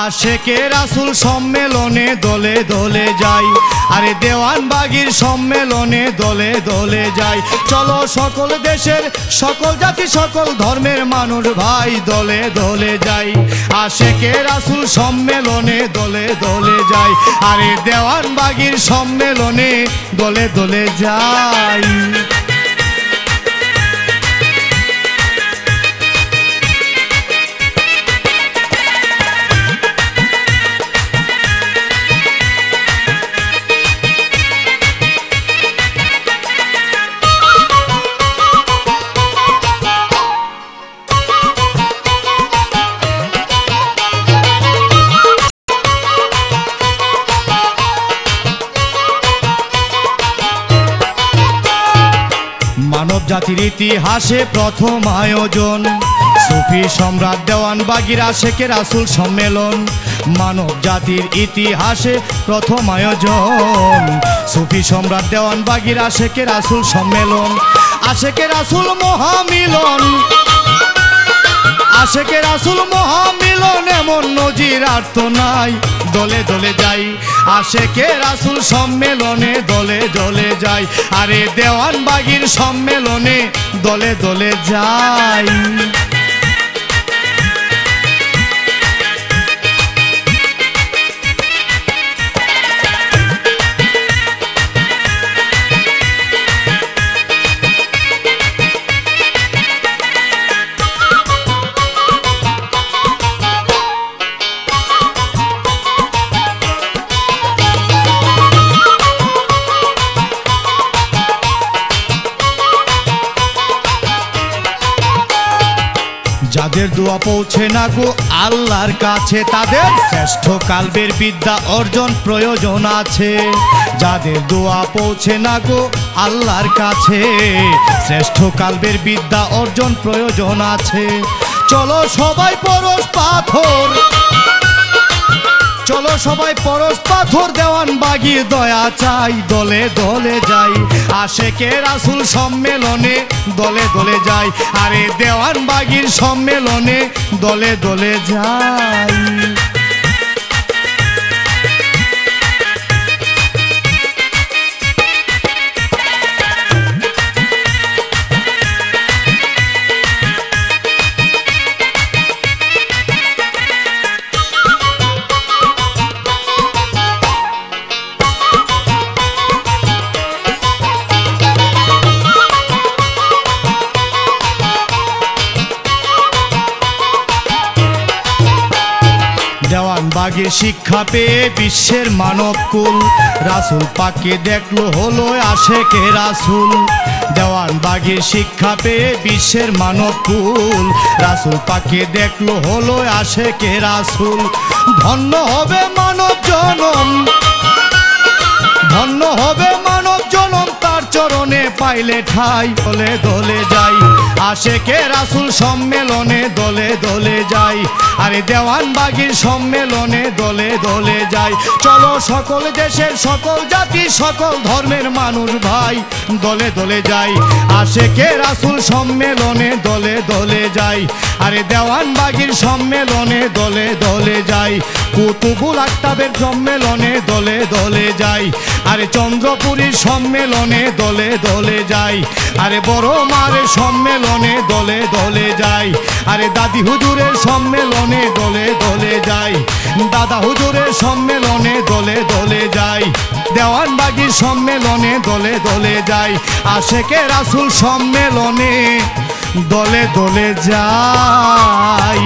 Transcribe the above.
আশেকে রাসূল সম্মেলনে দলে দলে যাই, আরে দেওয়ানবাগীর সম্মেলনে দলে দলে যাই। চলো সকল দেশের সকল জাতি সকল ধর্মের মানুষ ভাই দলে দলে যাই, আশেকে রাসূল সম্মেলনে দলে দলে যাই, আরে দেওয়ানবাগীর সম্মেলনে দলে দলে যাই। মানব জাতির ইতিহাসে প্রথম আয়োজন সুফি সম্রাট দেওয়ানবাগীর আশেকে রাসূল সম্মেলন। মানব জাতির ইতিহাসে প্রথম আয়োজন সুফি সম্রাট দেওয়ানবাগীর আশেকে রাসূল সম্মেলন। আশেকে রাসূল মহামিলন, আশেকে রাসূল মহামিলন এমন নজির আর তো নাই, দলে দলে যাই, আশেকে রাসূল সম্মেলনে দলে দলে যাই, আরে দেওয়ানবাগীর সম্মেলনে দলে দলে যাই। যাদের দোয়া পৌঁছে না গো আল্লাহর কাছে তাদের শ্রেষ্ঠ কালবের বিদ্যা অর্জন প্রয়োজন আছে। যাদের দোয়া পৌঁছে না গো আল্লাহর কাছে শ্রেষ্ঠ কালবের বিদ্যা অর্জন প্রয়োজন আছে। চলো সবাই পরশ পাথর, চলো সবাই পরশ পাথর দেওয়ানবাগীর দয়া চাই, দলে দলে যাই, আশেকে রাসূল সম্মেলনে দলে দলে যাই, আরে দেওয়ানবাগীর সম্মেলনে দলে দলে যাই। দেওয়ানবাগীর শিক্ষা পেয়ে বিশ্বের মানবকুল রাসূল পাককে দেখলো হলো আশেকে রাসূল। দেওয়ানবাগীর শিক্ষা পেয়ে বিশ্বের মানবকুল রাসূল পাককে দেখলো হলো আশেকে রাসূল। ধন্য হবে মানব জনম, ধন্য হবে মানব জনম তার চরণে পাইলে ঠাই, দলে দলে যাই, আশেকে রাসূল সম্মেলনে দলে দলে যাই, আরে দেওয়ানবাগীর সম্মেলনে দলে দলে যাই। চলো সকল দেশের সকল জাতি সকল ধর্মের মানুষ ভাই দলে দলে যাই, আশেকে রাসূল সম্মেলনে দলে দলে যাই, আরে দেওয়ানবাগীর সম্মেলনে দলে দলে যাই। কুতুবুল আকতাবের সম্মেলনে দলে দলে যাই, আরে চন্দ্রপুরীর সম্মেলনে দলে দলে যাই, আরে বড় মারের সম্মেলনে দলে দলে যাই, আরে দাদি হুজুরের সম্মেলনে দলে দলে যাই, দাদা হুজুরের সম্মেলনে দলে দলে যাই, দেওয়ানবাগীর সম্মেলনে দলে দলে যাই, আশেকে রাসূল সম্মেলনে দলে দলে যাই।